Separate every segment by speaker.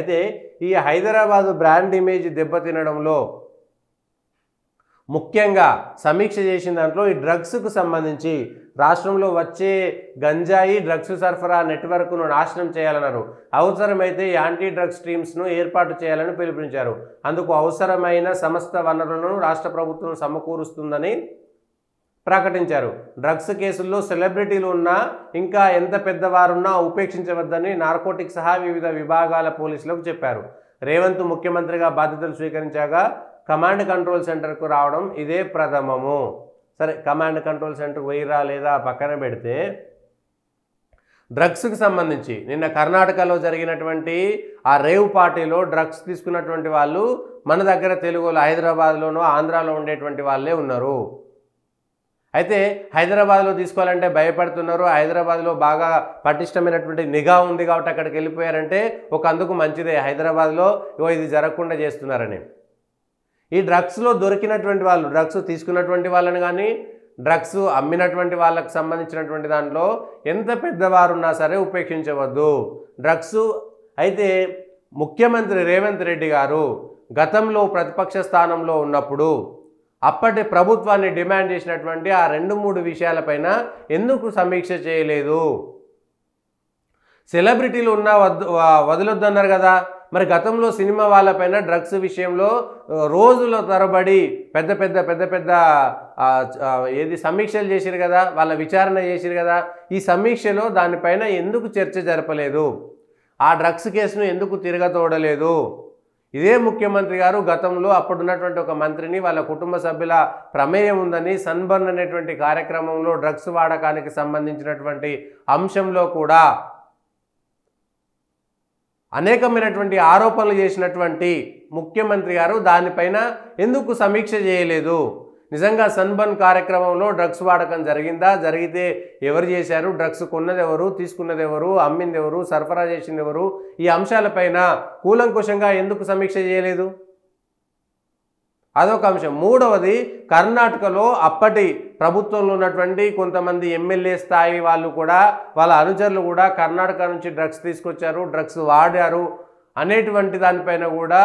Speaker 1: అయితే ఈ Hyderabad brand image దెబ్బతినడంలో ముఖ్యంగా సమీక్ష చేసిన దాంట్లో ఈ డ్రగ్స్కు సంబంధించి రాష్ట్రంలో వచ్చే గంజాయి డ్రగ్స్ సరఫరా నెట్వర్క్ను నాశనం చేయాలన్నారు. అవసరమైతే యాంటీ డ్రగ్స్ టీమ్స్ను ఏర్పాటు చేయాలని పిలుపునిచ్చారు. అందుకు అవసరమైన సమస్త వనరులను రాష్ట్ర ప్రభుత్వం సమకూరుస్తుందని ప్రకటించారు. డ్రగ్స్ కేసుల్లో సెలబ్రిటీలు ఉన్నా ఇంకా ఎంత పెద్దవారున్నా ఉపేక్షించవద్దని నార్కోటిక్ సహా వివిధ విభాగాల పోలీసులకు చెప్పారు. రేవంత్ ముఖ్యమంత్రిగా బాధ్యతలు స్వీకరించాక కమాండ్ కంట్రోల్ సెంటర్కు రావడం ఇదే ప్రథమము. సరే, కమాండ్ కంట్రోల్ సెంటర్ పోయిరా లేదా పక్కన పెడితే, డ్రగ్స్కి సంబంధించి నిన్న కర్ణాటకలో జరిగినటువంటి ఆ రేవ్ పార్టీలో డ్రగ్స్ తీసుకున్నటువంటి వాళ్ళు మన దగ్గర తెలుగులో హైదరాబాద్లోనో ఆంధ్రాలో ఉండేటువంటి వాళ్ళే ఉన్నారు. అయితే హైదరాబాద్లో తీసుకోవాలంటే భయపడుతున్నారు. హైదరాబాద్లో బాగా పటిష్టమైనటువంటి నిఘా ఉంది కాబట్టి అక్కడికి వెళ్ళిపోయారంటే ఒక అందుకు మంచిదే. హైదరాబాద్లో ఇది జరగకుండా చేస్తున్నారని. ఈ డ్రగ్స్లో దొరికినటువంటి వాళ్ళు, డ్రగ్స్ తీసుకున్నటువంటి వాళ్ళని కానీ డ్రగ్స్ అమ్మినటువంటి వాళ్ళకు సంబంధించినటువంటి దాంట్లో ఎంత పెద్దవారున్నా సరే ఉపేక్షించవద్దు. డ్రగ్స్ అయితే ముఖ్యమంత్రి రేవంత్ రెడ్డి గారు గతంలో ప్రతిపక్ష స్థానంలో ఉన్నప్పుడు అప్పటి ప్రభుత్వాన్ని డిమాండ్ చేసినటువంటి ఆ 2-3 విషయాలపైన ఎందుకు సమీక్ష చేయలేదు? సెలబ్రిటీలు ఉన్నా వదలొద్దన్నారు కదా. మరి గతంలో సినిమా వాళ్ళపైన డ్రగ్స్ విషయంలో రోజుల తరబడి పెద్ద పెద్ద సమీక్షలు చేసిరు కదా, వాళ్ళ విచారణ చేసిరు కదా. ఈ సమీక్షలో దానిపైన ఎందుకు చర్చ జరపలేదు? ఆ డ్రగ్స్ కేసును ఎందుకు తిరగతోడలేదు? ఇదే ముఖ్యమంత్రి గారు గతంలో అప్పుడున్నటువంటి ఒక మంత్రిని వాళ్ళ కుటుంబ సభ్యుల ప్రమేయం ఉందని సన్బర్న్ అనేటువంటి కార్యక్రమంలో డ్రగ్స్ వాడకానికి సంబంధించినటువంటి అంశంలో కూడా అనేకమైనటువంటి ఆరోపణలు చేసినటువంటి ముఖ్యమంత్రి గారు దానిపైన ఎందుకు సమీక్ష చేయలేదు? నిజంగా సన్బర్న్ కార్యక్రమంలో డ్రగ్స్ వాడకం జరిగిందా? జరిగితే ఎవరు చేశారు? డ్రగ్స్ కొన్నది ఎవరు? తీసుకున్నది ఎవరు? అమ్మింది ఎవరు? సరఫరా చేసింది ఎవరు? ఈ అంశాలపైన కూలంకుషంగా ఎందుకు సమీక్ష చేయలేదు? అదొక అంశం. మూడవది, కర్ణాటకలో అప్పటి ప్రభుత్వంలో ఉన్నటువంటి కొంతమంది ఎమ్మెల్యే స్థాయి వాళ్ళు కూడా, వాళ్ళ అనుచరులు కూడా కర్ణాటక నుంచి డ్రగ్స్ తీసుకొచ్చారు, డ్రగ్స్ వాడారు అనేటువంటి దానిపైన కూడా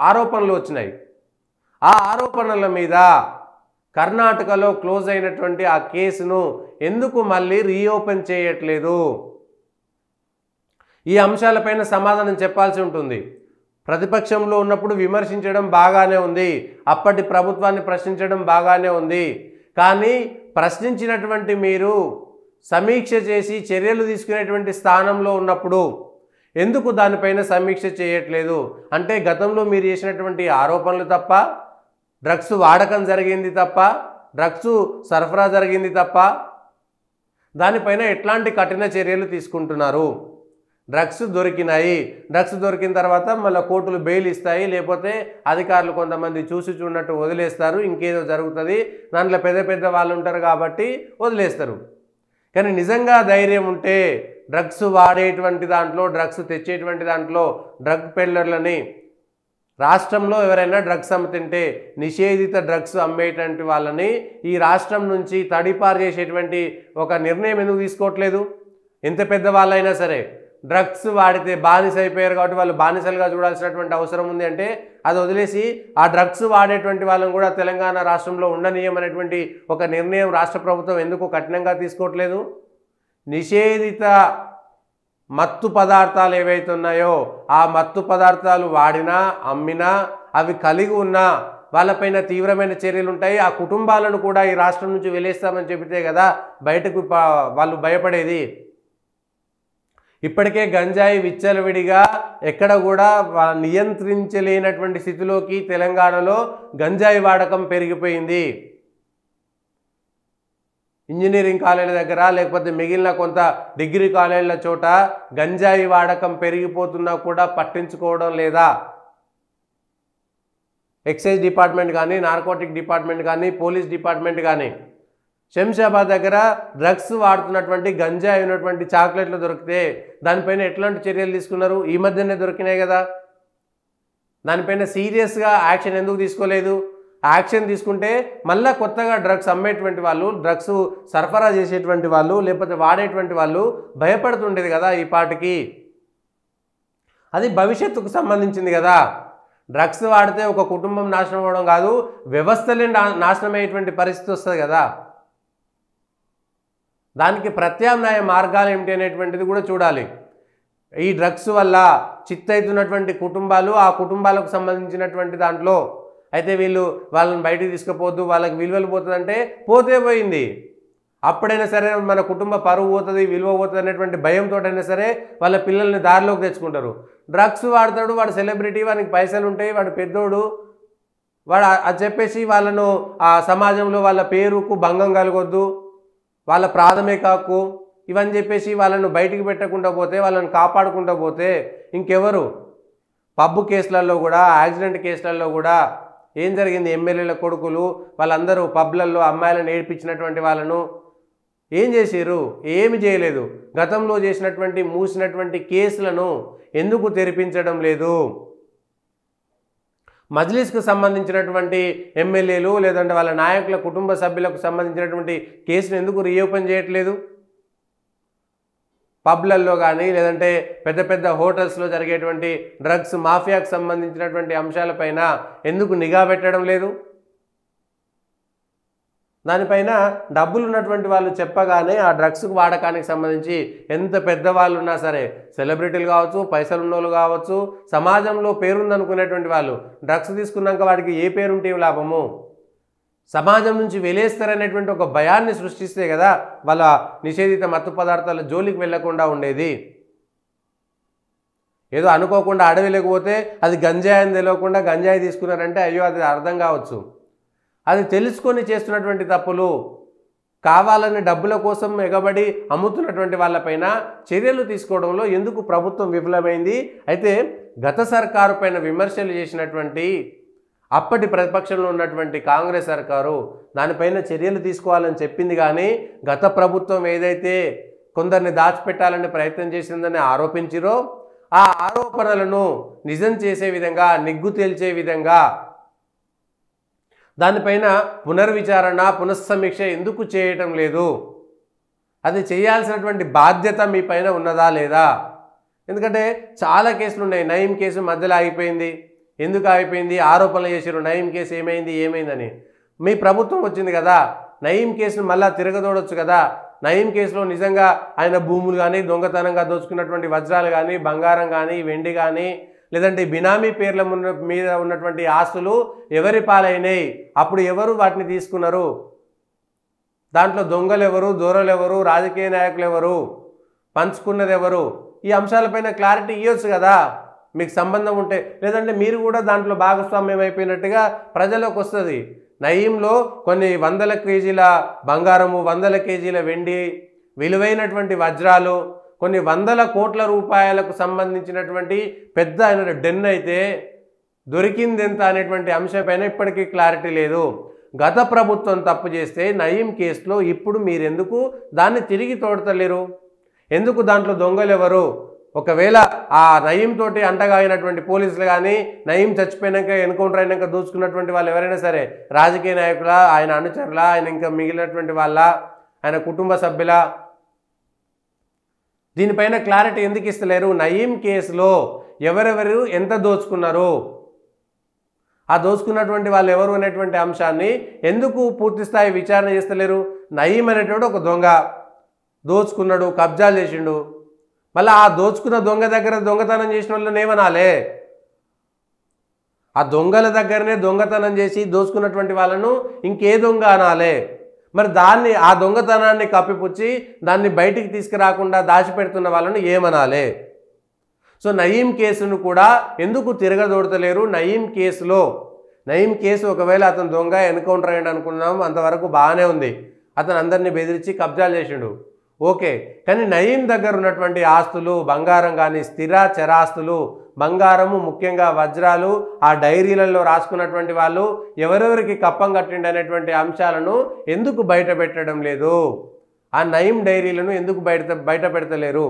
Speaker 1: ఆరోపణలు వచ్చినాయి. ఆ ఆరోపణల మీద కర్ణాటకలో క్లోజ్ అయినటువంటి ఆ కేసును ఎందుకు మళ్ళీ రీఓపెన్ చేయట్లేదు? ఈ అంశాలపైన సమాధానం చెప్పాల్సి ఉంటుంది. ప్రతిపక్షంలో ఉన్నప్పుడు విమర్శించడం బాగానే ఉంది, అప్పటి ప్రభుత్వాన్ని ప్రశ్నించడం బాగానే ఉంది. కానీ ప్రశ్నించినటువంటి మీరు సమీక్ష చేసి చర్యలు తీసుకునేటువంటి స్థానంలో ఉన్నప్పుడు ఎందుకు దానిపైన సమీక్ష చేయట్లేదు? అంటే గతంలో మీరు చేసినటువంటి ఆరోపణలు తప్ప, డ్రగ్స్ వాడకం జరిగింది తప్ప, డ్రగ్స్ సరఫరా జరిగింది తప్ప, దానిపైన ఎట్లాంటి కఠిన చర్యలు తీసుకుంటున్నారు? డ్రగ్స్ దొరికినాయి, డ్రగ్స్ దొరికిన తర్వాత మళ్ళీ కోర్టులు బెయిల్ ఇస్తాయి, లేకపోతే అధికారులు కొంతమంది చూసి చూడనట్టు వదిలేస్తారు, ఇంకేదో జరుగుతుంది, దాంట్లో పెద్ద వాళ్ళు ఉంటారు కాబట్టి వదిలేస్తారు. కానీ నిజంగా ధైర్యం ఉంటే డ్రగ్స్ వాడేటువంటి దాంట్లో, డ్రగ్స్ తెచ్చేటువంటి దాంట్లో డ్రగ్ పెడ్లర్లని రాష్ట్రంలో ఎవరైనా డ్రగ్స్ అమ్ముతుంటే నిషేధిత డ్రగ్స్ అమ్మేటువంటి వాళ్ళని ఈ రాష్ట్రం నుంచి తడిపారు చేసేటువంటి ఒక నిర్ణయం ఎందుకు తీసుకోవట్లేదు? ఎంత పెద్ద వాళ్ళైనా సరే డ్రగ్స్ వాడితే బానిస అయిపోయారు కాబట్టి వాళ్ళు బానిసలుగా చూడాల్సినటువంటి అవసరం ఉంది అంటే అది వదిలేసి ఆ డ్రగ్స్ వాడేటువంటి వాళ్ళని కూడా తెలంగాణ రాష్ట్రంలో ఉండనీయమనేటువంటి ఒక నిర్ణయం రాష్ట్ర ప్రభుత్వం ఎందుకు కఠినంగా తీసుకోవట్లేదు? నిషేధిత మత్తు పదార్థాలు ఏవైతే ఉన్నాయో ఆ మత్తు పదార్థాలు వాడినా, అమ్మినా, అవి కలిగి ఉన్నా వాళ్ళపైన తీవ్రమైన చర్యలు ఉంటాయి. ఆ కుటుంబాలను కూడా ఈ రాష్ట్రం నుంచి వెలేస్తామని చెబితే కదా బయటకు వాళ్ళు భయపడేది. ఇప్పటికే గంజాయి విచ్చలవిడిగా ఎక్కడ కూడా నియంత్రించలేనటువంటి స్థితిలోకి తెలంగాణలో గంజాయి వాడకం పెరిగిపోయింది. ఇంజనీరింగ్ కాలేజీల దగ్గర లేకపోతే మిగిలిన కొంత డిగ్రీ కాలేజీల చోట గంజాయి వాడకం పెరిగిపోతున్నా కూడా పట్టించుకోవడం లేదా? ఎక్సైజ్ డిపార్ట్మెంట్ కానీ, నార్కోటిక్ డిపార్ట్మెంట్ కానీ, పోలీస్ డిపార్ట్మెంట్ కానీ శంషాబాద్ దగ్గర డ్రగ్స్ వాడుతున్నటువంటి గంజాయి ఉన్నటువంటి చాక్లెట్లు దొరికితే దానిపైన ఎట్లాంటి చర్యలు తీసుకున్నారు? ఈ మధ్యనే దొరికినాయి కదా. దానిపైన సీరియస్గా యాక్షన్ ఎందుకు తీసుకోలేదు? యాక్షన్ తీసుకుంటే మళ్ళీ కొత్తగా డ్రగ్స్ అమ్మేటువంటి వాళ్ళు, డ్రగ్స్ సరఫరా చేసేటువంటి వాళ్ళు, లేకపోతే వాడేటువంటి వాళ్ళు భయపడుతుండేది కదా ఈ పాటికి. అది భవిష్యత్తుకు సంబంధించింది కదా. డ్రగ్స్ వాడితే ఒక కుటుంబం నాశనం అవ్వడం కాదు, వ్యవస్థలే నాశనం అయ్యేటువంటి పరిస్థితి వస్తుంది కదా. దానికి ప్రత్యామ్నాయ మార్గాలు ఏమిటి అనేటువంటిది కూడా చూడాలి. ఈ డ్రగ్స్ వల్ల చిత్తవుతున్నటువంటి కుటుంబాలు, ఆ కుటుంబాలకు సంబంధించినటువంటి దాంట్లో అయితే వీళ్ళు వాళ్ళని బయటికి తీసుకుపోద్దు, వాళ్ళకి విలువలు పోతుందంటే పోతే పోయింది. అప్పుడైనా సరే మన కుటుంబ పరువు పోతుంది, విలువ పోతుంది అనేటువంటి భయంతో అయినా సరే వాళ్ళ పిల్లల్ని దారిలోకి తెచ్చుకుంటారు. డ్రగ్స్ వాడతాడు, వాడు సెలబ్రిటీ, వానికి పైసలు ఉంటాయి, వాడు పెద్దోడు, వాడు అది చెప్పేసి వాళ్ళను ఆ సమాజంలో వాళ్ళ పేరుకు భంగం కలగొద్దు, వాళ్ళ ప్రాథమిక హక్కు ఇవని చెప్పేసి వాళ్ళను బయటికి పెట్టకుండా పోతే, వాళ్ళని కాపాడుకుంటూ పోతే ఇంకెవరు? పబ్బు కేసులలో కూడా, యాక్సిడెంట్ కేసులలో కూడా ఏం జరిగింది? ఎమ్మెల్యేల కొడుకులు వాళ్ళందరూ పబ్లలో అమ్మాయిలను ఏడిపించినటువంటి వాళ్ళను ఏం చేశారు? ఏమి చేయలేదు. గతంలో చేసినటువంటి మూసినటువంటి కేసులను ఎందుకు తెరిపించడం లేదు? మజ్లిస్కు సంబంధించినటువంటి ఎమ్మెల్యేలు లేదంటే వాళ్ళ నాయకుల కుటుంబ సభ్యులకు సంబంధించినటువంటి కేసును ఎందుకు రీఓపెన్ చేయట్లేదు? పబ్లలో కానీ లేదంటే పెద్ద పెద్ద హోటల్స్లో జరిగేటువంటి డ్రగ్స్ మాఫియాకు సంబంధించినటువంటి అంశాలపైన ఎందుకు నిఘా పెట్టడం లేదు? దానిపైన డబ్బులు ఉన్నటువంటి వాళ్ళు చెప్పగానే ఆ డ్రగ్స్ వాడకానికి సంబంధించి ఎంత పెద్దవాళ్ళు ఉన్నా సరే, సెలబ్రిటీలు కావచ్చు, పైసలు ఉన్నోళ్ళు కావచ్చు, సమాజంలో పేరుందనుకునేటువంటి వాళ్ళు డ్రగ్స్ తీసుకున్నాక వాడికి ఏ పేరుంటే లాభము? సమాజం నుంచి వెలేస్తారనేటువంటి ఒక భయాన్ని సృష్టిస్తే కదా వాళ్ళ నిషేధిత మత్తు పదార్థాల జోలికి వెళ్లకుండా ఉండేది. ఏదో అనుకోకుండా అడవి లేకపోతే అది గంజాయి అని తెలియకుండా గంజాయి తీసుకున్నారంటే అయ్యో అది అర్థం కావచ్చు. అది తెలుసుకొని చేస్తున్నటువంటి తప్పులు, కావాలని డబ్బుల కోసం ఎగబడి అమ్ముతున్నటువంటి వాళ్ళపైన చర్యలు తీసుకోవడంలో ఎందుకు ప్రభుత్వం విఫలమైంది? అయితే గత సర్కారు పైన విమర్శలు చేసినటువంటి అప్పటి ప్రతిపక్షంలో ఉన్నటువంటి కాంగ్రెస్ సర్కారు దానిపైన చర్యలు తీసుకోవాలని చెప్పింది, కానీ గత ప్రభుత్వం ఏదైతే కొందరిని దాచిపెట్టాలని ప్రయత్నం చేసిందని ఆరోపించిరో ఆ ఆరోపణలను నిజం చేసే విధంగా, నిగ్గు తేల్చే విధంగా దానిపైన పునర్విచారణ, పునఃసమీక్ష ఎందుకు చేయటం లేదు? అది చేయాల్సినటువంటి బాధ్యత మీ పైన ఉన్నదా లేదా? ఎందుకంటే చాలా కేసులు ఉన్నాయి. నయీం కేసు మధ్యలో ఆగిపోయింది. ఎందుకు ఆగిపోయింది? ఆరోపణలు చేశారు. నయీం కేసు ఏమైందని. మీ ప్రభుత్వం వచ్చింది కదా, నయీం కేసును మళ్ళా తిరగదోడొచ్చు కదా. నయీం కేసులో నిజంగా ఆయన భూములు కానీ, దొంగతనంగా దోచుకున్నటువంటి వజ్రాలు కానీ, బంగారం కానీ, వెండి కానీ, లేదంటే బినామీ పేర్ల మీద ఉన్నటువంటి ఆస్తులు ఎవరి పాలైనాయి, అప్పుడు ఎవరు వాటిని తీసుకున్నారు, దాంట్లో దొంగలు ఎవరు, దూరలు ఎవరు, రాజకీయ నాయకులు ఎవరు, పంచుకున్నది ఎవరు, ఈ అంశాలపైన క్లారిటీ ఇవ్వచ్చు కదా మీకు సంబంధం ఉంటే. లేదంటే మీరు కూడా దాంట్లో భాగస్వామ్యం అయిపోయినట్టుగా ప్రజలకు వస్తుంది. నయీంలో కొన్ని వందల కేజీల బంగారము, వందల కేజీల వెండి, విలువైనటువంటి వజ్రాలు, కొన్ని వందల కోట్ల రూపాయలకు సంబంధించినటువంటి పెద్ద డెన్ అయితే దొరికింది ఎంత అనేటువంటి అంశంపైన ఇప్పటికీ క్లారిటీ లేదు. గత ప్రభుత్వం తప్పు చేస్తే నయీం కేసులో ఇప్పుడు మీరెందుకు దాన్ని తిరిగి తోడతలేరు? ఎందుకు దాంట్లో దొంగలు ఎవరు? ఒకవేళ ఆ నయీం తోటి అంటగా అయినటువంటి పోలీసులు కానీ, నయీం చచ్చిపోయినాక ఎన్కౌంటర్ అయినాక దోచుకున్నటువంటి వాళ్ళు ఎవరైనా సరే, రాజకీయ నాయకుల, ఆయన అనుచరుల, ఆయన ఇంకా మిగిలినటువంటి వాళ్ళ, ఆయన కుటుంబ సభ్యుల, దీనిపైన క్లారిటీ ఎందుకు ఇస్తలేరు? నయీం కేసులో ఎవరెవరు ఎంత దోచుకున్నారు, ఆ దోచుకున్నటువంటి వాళ్ళు ఎవరు అనేటువంటి అంశాన్ని ఎందుకు పూర్తిస్థాయి విచారణ చేస్తలేరు? నయీం అనేటువంటి ఒక దొంగ దోచుకున్నాడు, కబ్జాలు చేసిండు. మళ్ళీ ఆ దోచుకున్న దొంగ దగ్గర దొంగతనం చేసిన వాళ్ళని ఏమనాలే? ఆ దొంగల దగ్గరనే దొంగతనం చేసి దోచుకున్నటువంటి వాళ్ళను ఇంకే దొంగ అనాలే? మరి దాన్ని, ఆ దొంగతనాన్ని కప్పిపుచ్చి దాన్ని బయటికి తీసుకురాకుండా దాచిపెడుతున్న వాళ్ళను ఏమనాలే? సో నయీం కేసును కూడా ఎందుకు తిరగదోడతలేరు? నయీం కేసు ఒకవేళ అతను దొంగ ఎన్కౌంటర్ అయ్యాడు అనుకున్నాం, అంతవరకు బాగానే ఉంది. అతను అందరినీ బెదిరించి కబ్జాలు చేసిండు, ఓకే. కానీ నయీం దగ్గర ఉన్నటువంటి ఆస్తులు, బంగారం కానీ, స్థిర చరాస్తులు, బంగారము ముఖ్యంగా వజ్రాలు, ఆ డైరీలలో రాసుకున్నటువంటి వాళ్ళు ఎవరెవరికి కప్పం కట్టిండి అనేటువంటి అంశాలను ఎందుకు బయట పెట్టడం లేదు? ఆ నయీం డైరీలను ఎందుకు బయట పెడతలేరు?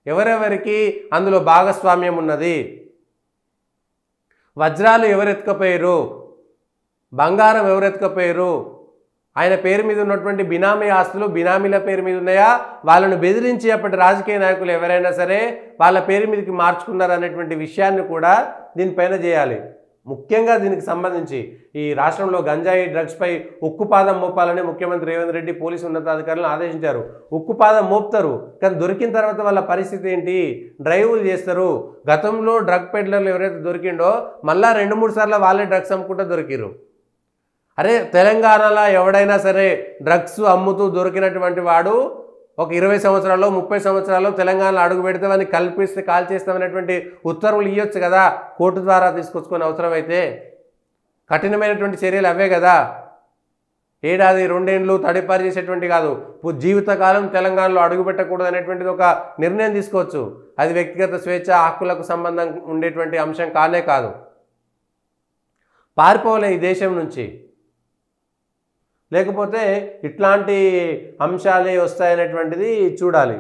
Speaker 1: ఎవరెవరికి అందులో భాగస్వామ్యం ఉన్నది? వజ్రాలు ఎవరు ఎత్తుకపోయారు? బంగారం ఎవరు ఎత్తుకపోయారు? ఆయన పేరు మీద ఉన్నటువంటి బినామీ ఆస్తులు బినామీల పేరు మీద ఉన్నాయా, వాళ్ళను బెదిరించి అప్పటి రాజకీయ నాయకులు ఎవరైనా సరే వాళ్ళ పేరు మీదకి మార్చుకున్నారు అనేటువంటి విషయాన్ని కూడా దీనిపైన చేయాలి. ముఖ్యంగా దీనికి సంబంధించి ఈ రాష్ట్రంలో గంజాయి డ్రగ్స్పై ఉక్కుపాదం మోపాలని ముఖ్యమంత్రి రేవంత్ రెడ్డి పోలీసు ఉన్నతాధికారులను ఆదేశించారు. ఉక్కుపాదం మోపుతారు, కానీ దొరికిన తర్వాత వాళ్ళ పరిస్థితి ఏంటి? డ్రైవులు చేస్తారు. గతంలో డ్రగ్ పెడ్లర్లు ఎవరైతే దొరికిండో మళ్ళా 2-3 సార్లు వాళ్ళే డ్రగ్స్ అమ్ముకుంటూ దొరికిరు. అరే తెలంగాణలో ఎవడైనా సరే డ్రగ్స్ అమ్ముతూ దొరికినటువంటి వాడు ఒక 20 సంవత్సరాల్లో 30 సంవత్సరాల్లో తెలంగాణలో అడుగు పెడితే వాడిని కల్పిస్తే కాల్ చేస్తామనేటువంటి ఉత్తర్వులు ఇవ్వచ్చు కదా, కోర్టు ద్వారా తీసుకొచ్చుకొని అవసరమైతే. కఠినమైనటువంటి చర్యలు అవే కదా. ఏడాది 2 ఏళ్ళు తడిపారి చేసేటువంటి కాదు, జీవితకాలం తెలంగాణలో అడుగు పెట్టకూడదు అనేటువంటిది ఒక నిర్ణయం తీసుకోవచ్చు. అది వ్యక్తిగత స్వేచ్ఛ హక్కులకు సంబంధం ఉండేటువంటి అంశం కానే కాదు. పారిపోలే ఈ దేశం నుంచి, లేకపోతే ఇట్లాంటి అంశాలే వస్తాయనేటువంటిది చూడాలి.